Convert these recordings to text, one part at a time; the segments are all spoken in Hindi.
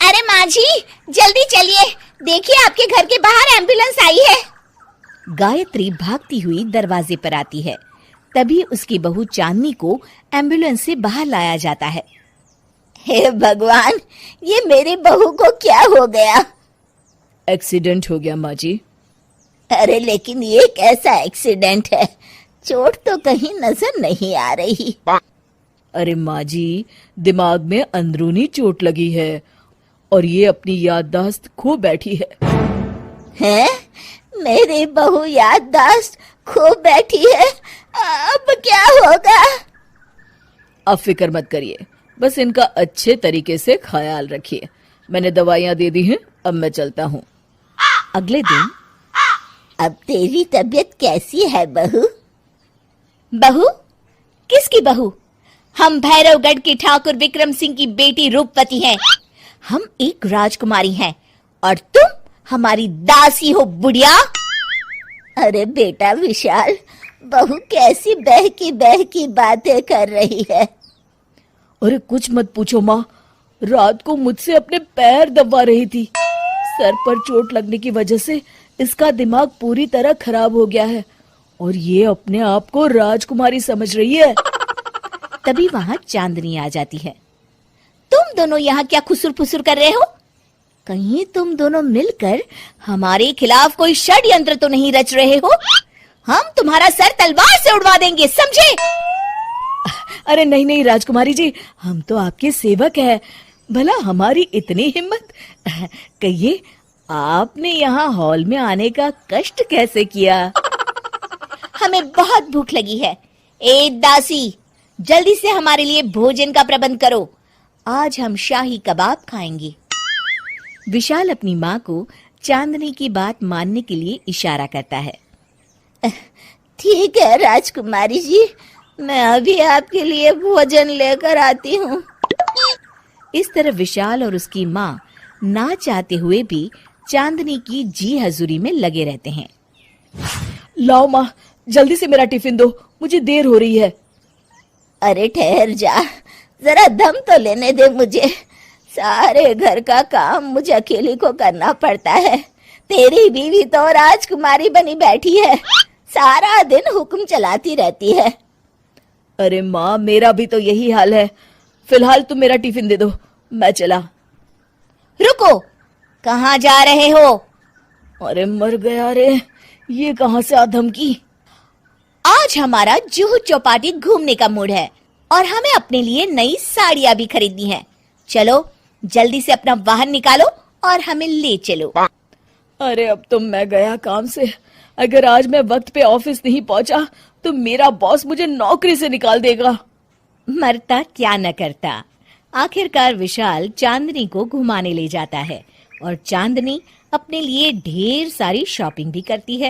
अरे माँ जी, जल्दी चलिए, देखिए आपके घर के बाहर एम्बुलेंस आई है। गायत्री भागती हुई दरवाजे पर आती है। तभी उसकी बहू चांदनी को एम्बुलेंस से बाहर लाया जाता है। हे भगवान, ये मेरी बहू को क्या हो गया? एक्सीडेंट हो गया माँ जी। अरे लेकिन ये कैसा एक्सीडेंट है? चोट तो कहीं नजर नहीं आ रही। अरे माँ जी, दिमाग में अंदरूनी चोट लगी है और ये अपनी याददाश्त खो बैठी है। हैं? मेरी बहू याददाश्त खो बैठी है, अब क्या होगा? अब फिक्र मत करिए, बस इनका अच्छे तरीके से ख्याल रखिए। मैंने दवाइयाँ दे दी हैं, अब मैं चलता हूँ। अगले दिन अब तेरी तबीयत कैसी है बहू? बहू? किसकी बहू? हम भैरवगढ़ के ठाकुर विक्रम सिंह की बेटी रूपवती हैं। हम एक राजकुमारी हैं और तुम हमारी दासी हो बुढ़िया। अरे बेटा विशाल, बहू कैसी बहकी बातें कर रही है। अरे कुछ मत पूछो माँ, रात को मुझसे अपने पैर दबा रही थी। सर पर चोट लगने की वजह से इसका दिमाग पूरी तरह खराब हो गया है और ये अपने आप को राजकुमारी समझ रही है। तभी वहां चांदनी आ जाती है। तुम दोनों यहाँ क्या खुसुर फुसुर कर रहे हो? कहीं तुम दोनों मिलकर हमारे खिलाफ कोई षड्यंत्र तो नहीं रच रहे हो? हम तुम्हारा सर तलवार से उड़वा देंगे, समझे? अरे नहीं नहीं राजकुमारी जी, हम तो आपके सेवक हैं। भला हमारी इतनी हिम्मत। कहिए, आपने यहाँ हॉल में आने का कष्ट कैसे किया? हमें बहुत भूख लगी है। ए दासी, जल्दी से हमारे लिए भोजन का प्रबंध करो। आज हम शाही कबाब खाएंगे। विशाल अपनी माँ को चांदनी की बात मानने के लिए इशारा करता है। ठीक है राजकुमारी जी, मैं अभी आपके लिए भोजन लेकर आती हूँ। इस तरह विशाल और उसकी माँ ना चाहते हुए भी चांदनी की जी हजूरी में लगे रहते हैं। लाओ माँ, जल्दी से मेरा टिफिन दो, मुझे देर हो रही है। अरे ठहर जा, जरा दम तो लेने दे मुझे। सारे घर का काम मुझे अकेली को करना पड़ता है। तेरी बीवी तो राजकुमारी बनी बैठी है, सारा दिन हुक्म चलाती रहती है। अरे माँ, मेरा भी तो यही हाल है। फिलहाल तुम मेरा टिफिन दे दो, मैं चला। रुको, कहाँ जा रहे हो? अरे मर गया रे, ये कहाँ से आ धमकी? आज हमारा जुहू चौपाटी घूमने का मूड है और हमें अपने लिए नई साड़ियाँ भी खरीदनी है। चलो जल्दी से अपना वाहन निकालो और हमें ले चलो। अरे अब तो मैं गया काम से। अगर आज मैं वक्त पे ऑफिस नहीं पहुंचा तो मेरा बॉस मुझे नौकरी से निकाल देगा। मरता क्या न करता। आखिरकार विशाल चांदनी को घुमाने ले जाता है और चांदनी अपने लिए ढेर सारी शॉपिंग भी करती है।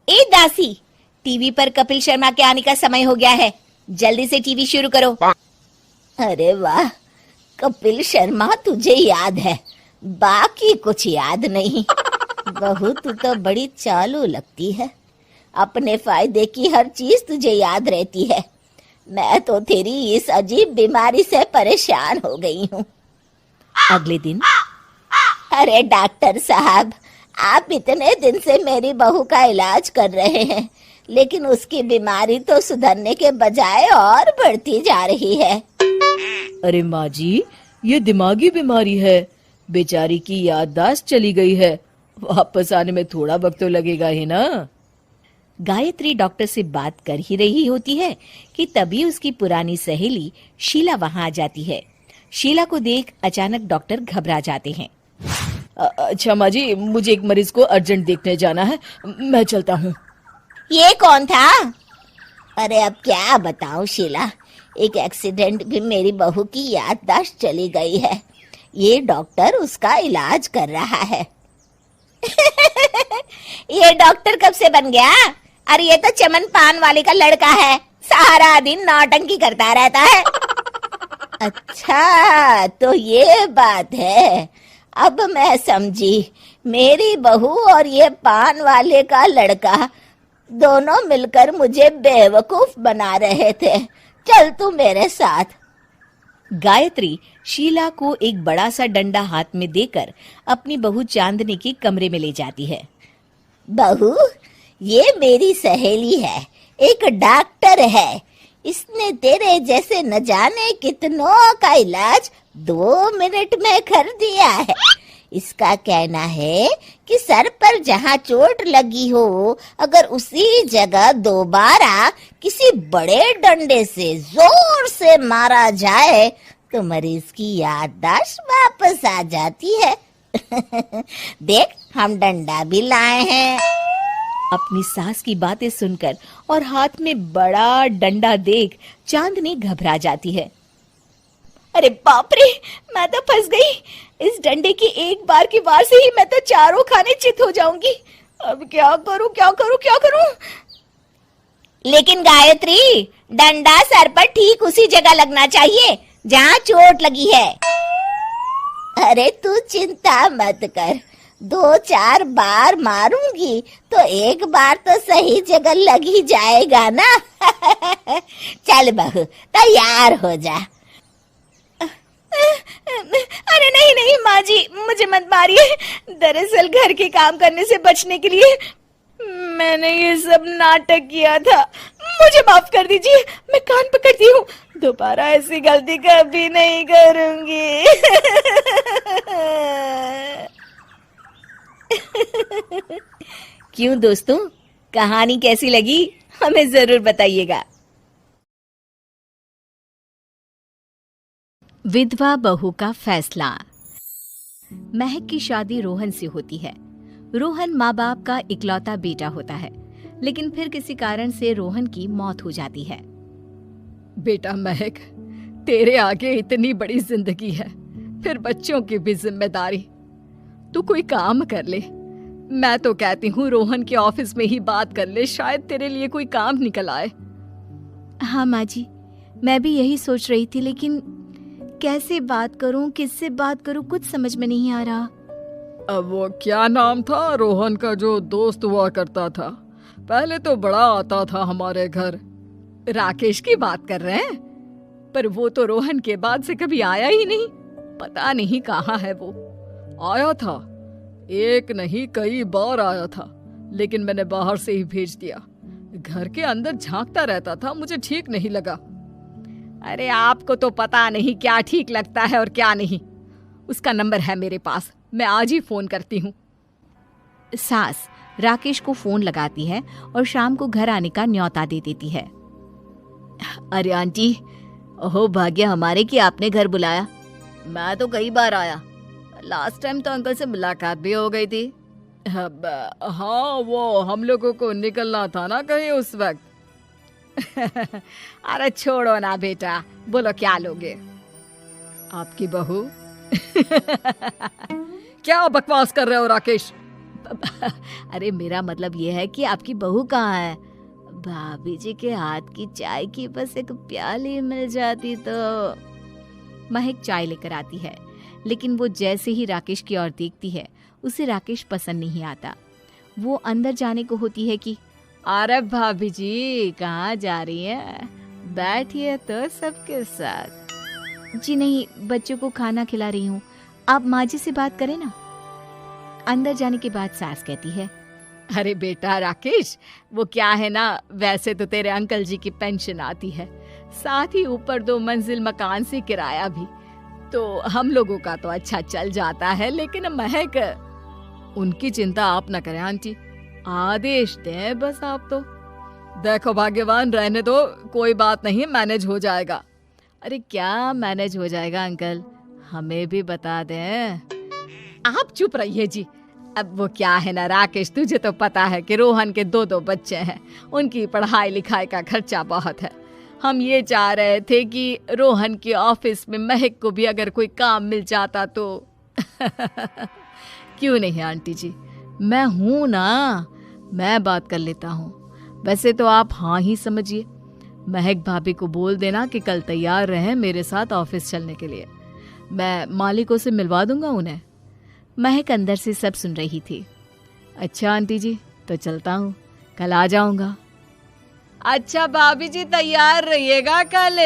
ए दासी, टीवी पर कपिल शर्मा के आने का समय हो गया है, जल्दी से टीवी शुरू करो। अरे वाह, कपिल शर्मा तुझे याद है, बाकी कुछ याद नहीं। बहू तू तो बड़ी चालू लगती है, अपने फायदे की हर चीज तुझे याद रहती है। मैं तो तेरी इस अजीब बीमारी से परेशान हो गई हूँ। अगले दिन, अरे डॉक्टर साहब, आप इतने दिन से मेरी बहू का इलाज कर रहे हैं, लेकिन उसकी बीमारी तो सुधरने के बजाय और बढ़ती जा रही है। अरे माँ जी, ये दिमागी बीमारी है। बेचारी की याददाश्त चली गई है, वापस आने में थोड़ा वक्त तो लगेगा ही ना। गायत्री डॉक्टर से बात कर ही रही होती है कि तभी उसकी पुरानी सहेली शीला वहां आ जाती है। शीला को देख अचानक डॉक्टर घबरा जाते हैं। अच्छा माँ जी, मुझे एक मरीज को अर्जेंट देखने जाना है, मैं चलता हूँ। ये कौन था? अरे अब क्या बताऊं शीला, एक एक्सीडेंट भी मेरी बहू की याददाश्त चली गई है। ये डॉक्टर उसका इलाज कर रहा है। ये डॉक्टर कब से बन गया? अरे ये तो चमन पान वाले का लड़का है, सारा दिन नौटंकी करता रहता है। अच्छा तो ये बात है, अब मैं समझी। मेरी बहू और ये पान वाले का लड़का दोनों मिलकर मुझे बेवकूफ बना रहे थे। चल तू मेरे साथ। गायत्री शीला को एक बड़ा सा डंडा हाथ में देकर अपनी बहू चांदनी के कमरे में ले जाती है। बहू, ये मेरी सहेली है, एक डॉक्टर है। इसने तेरे जैसे न जाने कितनों का इलाज 2 मिनट में कर दिया है। इसका कहना है कि सर पर जहाँ चोट लगी हो, अगर उसी जगह दोबारा किसी बड़े डंडे से जोर से मारा जाए तो मरीज की याददाश्त वापस आ जाती है। देख, हम डंडा भी लाए हैं। अपनी सास की बातें सुनकर और हाथ में बड़ा डंडा देख चांदनी घबरा जाती है। अरे बाप रे, मैं तो फंस गई। इस डंडे की एक बार की वार से ही मैं तो चारों खाने चित हो जाऊंगी। अब क्या करूं, क्या करूं, क्या करूं? लेकिन गायत्री, डंडा सर पर ठीक उसी जगह लगना चाहिए जहाँ चोट लगी है। अरे तू चिंता मत कर, 2-4 बार मारूंगी तो एक बार तो सही जगह लग ही जाएगा ना। चल बहू, तैयार हो जा। अरे नहीं नहीं माँ जी, मुझे मत मारिए। दरअसल घर के काम करने से बचने के लिए मैंने ये सब नाटक किया था। मुझे माफ कर दीजिए, मैं कान पकड़ती हूँ। दोबारा ऐसी गलती कभी नहीं करूंगी। क्यों दोस्तों, कहानी कैसी लगी हमें जरूर बताइएगा। विधवा बहू का फैसला। महक की शादी रोहन से होती है। रोहन माँ बाप का इकलौता बेटा होता है, लेकिन फिर किसी कारण से रोहन की मौत हो जाती है। बेटा महक, तेरे आगे इतनी बड़ी जिंदगी है, फिर बच्चों की भी जिम्मेदारी। तू कोई काम कर ले। मैं तो कहती हूँ रोहन के ऑफिस में ही बात कर ले, शायद तेरे लिए कोई काम निकल आए। हाँ माँ जी, मैं भी यही सोच रही थी, लेकिन कैसे बात करूं, किससे बात करूं, कुछ समझ में नहीं आ रहा। अब वो क्या नाम था रोहन का जो दोस्त हुआ करता था, पहले तो बड़ा आता था हमारे घर। राकेश की बात कर रहे हैं? पर वो तो रोहन के बाद से कभी आया ही नहीं, पता नहीं कहाँ है वो। आया था, एक नहीं कई बार आया था, लेकिन मैंने बाहर से ही भेज दिया। घर के अंदर झांकता रहता था, मुझे ठीक नहीं लगा। अरे आपको तो पता नहीं क्या ठीक लगता है और क्या नहीं। उसका नंबर है मेरे पास, मैं आज ही फोन करती हूँ। सास राकेश को फोन लगाती है और शाम को घर आने का न्योता दे देती है। अरे आंटी, ओहो भाग्य हमारे कि आपने घर बुलाया। मैं तो कई बार आया, लास्ट टाइम तो अंकल से मुलाकात भी हो गई थी। हाँ, वो हम लोगों को निकलना था ना कहीं उस वक्त। अरे छोड़ो ना बेटा, बोलो क्या लोगे? आपकी बहू। क्या बकवास कर रहे हो राकेश? अरे मेरा मतलब ये है कि आपकी बहू कहाँ है? भाभी जी के हाथ की चाय की बस एक प्याली मिल जाती तो। महक चाय लेकर आती है, लेकिन वो जैसे ही राकेश की ओर देखती है, उसे राकेश पसंद नहीं आता। वो अंदर जाने को होती है कि अरे भाभी जी कहाँ जा रही है? बैठिए तो सबके साथ। जी नहीं, बच्चों को खाना खिला रही हूँ, आप माँ जी से बात करें ना। अंदर जाने के बाद सास कहती है, अरे बेटा राकेश, वो क्या है ना, वैसे तो तेरे अंकल जी की पेंशन आती है, साथ ही ऊपर 2 मंजिल मकान से किराया भी, तो हम लोगों का तो अच्छा चल जाता है। लेकिन महक, उनकी चिंता आप न करें आंटी, आदेश दें बस आप तो। देखो भाग्यवान, रहने दो, कोई बात नहीं, मैनेज हो जाएगा। अरे क्या मैनेज हो जाएगा अंकल, हमें भी बता दें। आप चुप रहिए जी। अब वो क्या है ना राकेश, तुझे तो पता है कि रोहन के 2 बच्चे हैं, उनकी पढ़ाई लिखाई का खर्चा बहुत है। हम ये चाह रहे थे कि रोहन के ऑफिस में महक को भी अगर कोई काम मिल जाता तो। क्यों नहीं आंटी जी, मैं हूं ना, मैं बात कर लेता हूँ। वैसे तो आप हाँ ही समझिए। महक भाभी को बोल देना कि कल तैयार रहें मेरे साथ ऑफिस चलने के लिए, मैं मालिकों से मिलवा दूंगा उन्हें। महक अंदर से सब सुन रही थी। अच्छा आंटी जी, तो चलता हूँ, कल आ जाऊंगा। अच्छा भाभी जी, तैयार रहिएगा कल।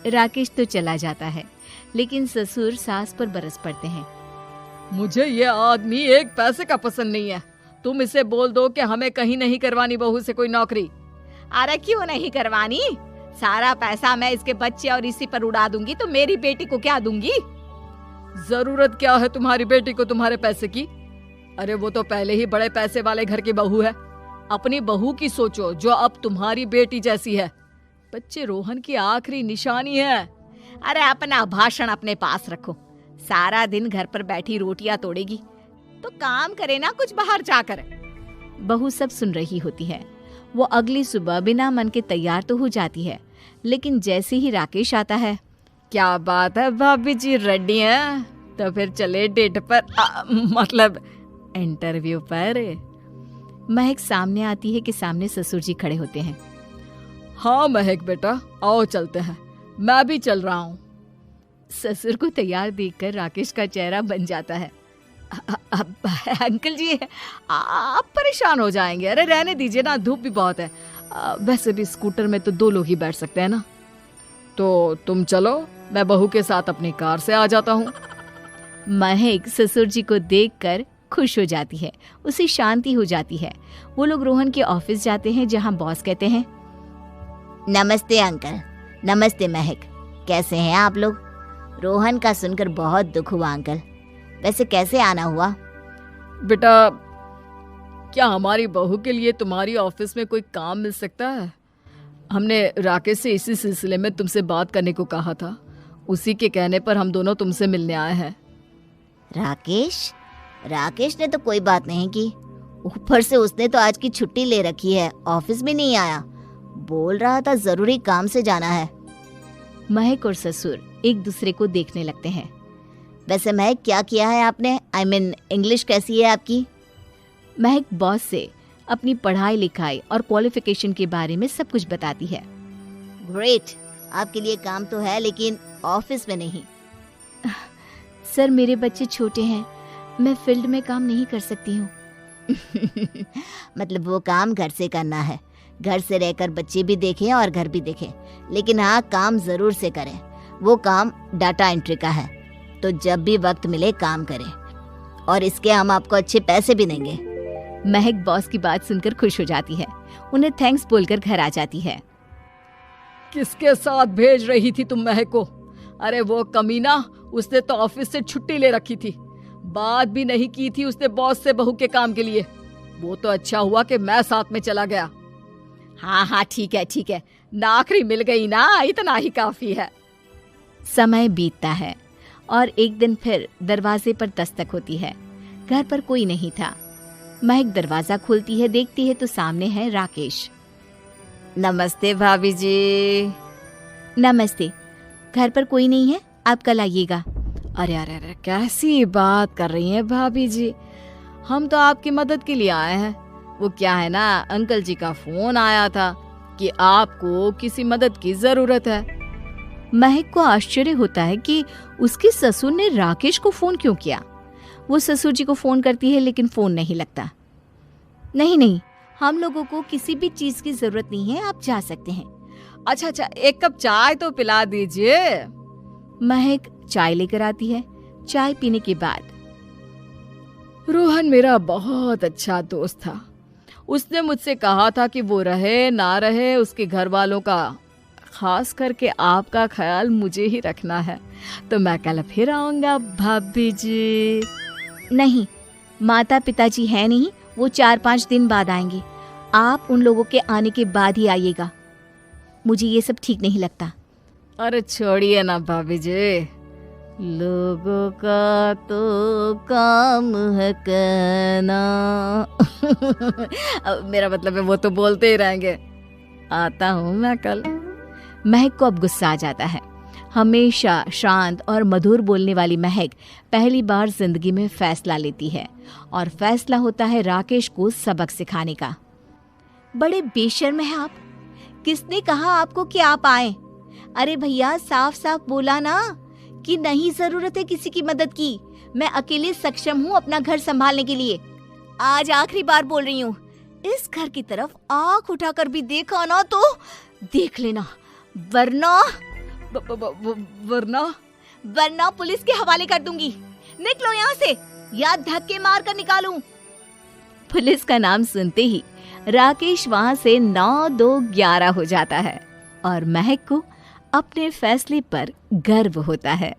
राकेश तो चला जाता है, लेकिन ससुर सास पर बरस पड़ते हैं। मुझे ये आदमी एक पैसे का पसंद नहीं है। तुम इसे बोल दो कि हमें कहीं नहीं करवानी बहू से कोई नौकरी। अरे क्यों नहीं करवानी? सारा पैसा मैं इसके बच्चे और इसी पर उड़ा दूंगी, तो मेरी बेटी को क्या दूंगी? जरूरत क्या है तुम्हारी बेटी को तुम्हारे पैसे की? अरे वो तो पहले ही बड़े पैसे वाले घर की बहू है। अपनी बहू की सोचो जो अब तुम्हारी बेटी जैसी है। बच्चे रोहन की आखिरी निशानी है। अरे अपना भाषण अपने पास रखो। सारा दिन घर पर बैठी रोटियां तोड़ेगी, तो काम करे ना कुछ बाहर जाकर। बहू सब सुन रही होती है। वो अगली सुबह बिना मन के तैयार तो हो जाती है, लेकिन जैसे ही राकेश आता है, क्या बात है भाभी जी, रेडी हैं? तो फिर चले डेट पर, मतलब इंटरव्यू पर। महक सामने आती है कि सामने ससुर जी खड़े होते हैं। हाँ महक बेटा, आओ चलते हैं, मैं भी चल रहा हूँ। ससुर को तैयार देखकर राकेश का चेहरा बन जाता है। अंकल जी आप परेशान हो जाएंगे। अरे रहने दीजिए ना, धूप भी बहुत है। वैसे भी स्कूटर में तो 2 लोग ही बैठ सकते हैं ना। तो तुम चलो, मैं बहू के साथ अपनी कार से आ जाता हूँ। महक ससुर जी को देखकर खुश हो जाती है, उसे शांति हो जाती है। वो लोग रोहन के ऑफिस जाते हैं, जहाँ बॉस कहते हैं, नमस्ते अंकल। नमस्ते महक, कैसे हैं आप लोग? रोहन का सुनकर बहुत दुख हुआ अंकल। वैसे कैसे आना हुआ? बेटा, क्या हमारी बहू के लिए तुम्हारी ऑफिस में कोई काम मिल सकता है? हमने राकेश से इसी सिलसिले में तुमसे बात करने को कहा था। उसी के कहने पर हम दोनों तुमसे मिलने आए हैं। राकेश ने तो कोई बात नहीं की। ऊपर से उसने तो आज की छुट्टी ले रखी है, ऑफिस भी नहीं आया। बोल रहा था जरूरी काम से जाना है। महक और ससुर एक दूसरे को देखने लगते हैं। वैसे महक, क्या किया है आपने? I mean, इंग्लिश कैसी है आपकी? महक बॉस से अपनी पढ़ाई लिखाई और क्वालिफिकेशन के बारे में सब कुछ बताती है। ग्रेट, आपके लिए काम तो है, लेकिन ऑफिस में नहीं। सर, मेरे बच्चे छोटे हैं, मैं फील्ड में काम नहीं कर सकती हूँ। मतलब वो काम घर से करना है, घर से रहकर बच्चे भी देखें और घर भी देखें। लेकिन हाँ, काम जरूर से करें। वो काम डाटा एंट्री का है, तो जब भी वक्त मिले काम करें, और इसके हम आपको अच्छे पैसे भी देंगे। महक बॉस की बात सुनकर खुश हो जाती है, उन्हें थैंक्स बोलकर घर आ जाती है। किसके साथ भेज रही थी तुम महक को? अरे वो कमीना, उसने तो ऑफिस से छुट्टी ले रखी थी, बात भी नहीं की थी उसने बॉस से बहू के काम के लिए। वो तो अच्छा हुआ कि मैं साथ में चला गया। हाँ ठीक है, नौकरी मिल गई ना, इतना ही काफी है। समय बीतता है और एक दिन फिर दरवाजे पर दस्तक होती है। घर पर कोई नहीं था। महक दरवाजा खोलती है, देखती है तो सामने है राकेश। नमस्ते भाभी जी। नमस्ते, घर पर कोई नहीं है, आप कल आइएगा। अरे अरे अरे, कैसी बात कर रही हैं भाभी जी, हम तो आपकी मदद के लिए आए हैं। वो क्या है ना, अंकल जी का फोन आया था कि आपको किसी मदद की जरूरत है। महक को आश्चर्य होता है कि उसके ससुर ने राकेश को फोन क्यों किया। वो ससुर जी को फोन करती है, लेकिन फोन नहीं लगता। नहीं, हम लोगों को किसी भी चीज की जरूरत नहीं है, आप जा सकते हैं। अच्छा, एक कप चाय तो पिला दीजिए। महक चाय लेकर आती है। चाय पीने के बाद, रोहन मेरा बहुत अच्छा दोस्त था। उसने मुझसे कहा था कि वो रहे ना रहे, उसके घर वालों का, खास करके आपका ख्याल मुझे ही रखना है। तो मैं कल फिर आऊंगा भाभी जी। नहीं, माता पिताजी है नहीं, वो 4-5 दिन बाद आएंगे। आप उन लोगों के आने के बाद ही आइएगा। मुझे ये सब ठीक नहीं लगता। अरे छोड़िए ना भाभी जी, लोगों का तो काम है कहना। मेरा मतलब है वो तो बोलते ही रहेंगे। आता हूँ मैं कल। महक को अब गुस्सा आ जाता है। हमेशा शांत और मधुर बोलने वाली महक पहली बार जिंदगी में फैसला लेती है, और फैसला होता है राकेश को सबक सिखाने का। बड़े बेशर्म हैं आप। किसने कहा आपको कि आप आए? अरे भैया, साफ साफ बोला ना कि नहीं जरूरत है किसी की मदद की। मैं अकेले सक्षम हूँ अपना घर संभालने के लिए। आज आखिरी बार बोल रही हूँ, इस घर की तरफ आंख उठाकर भी देखा ना तो देख लेना, वरना वरना पुलिस के हवाले कर दूंगी। निकलो यहाँ से या धक्के मार कर निकालूं। पुलिस का नाम सुनते ही राकेश वहां से 9-2-11 हो जाता है और महक को अपने फैसले पर गर्व होता है।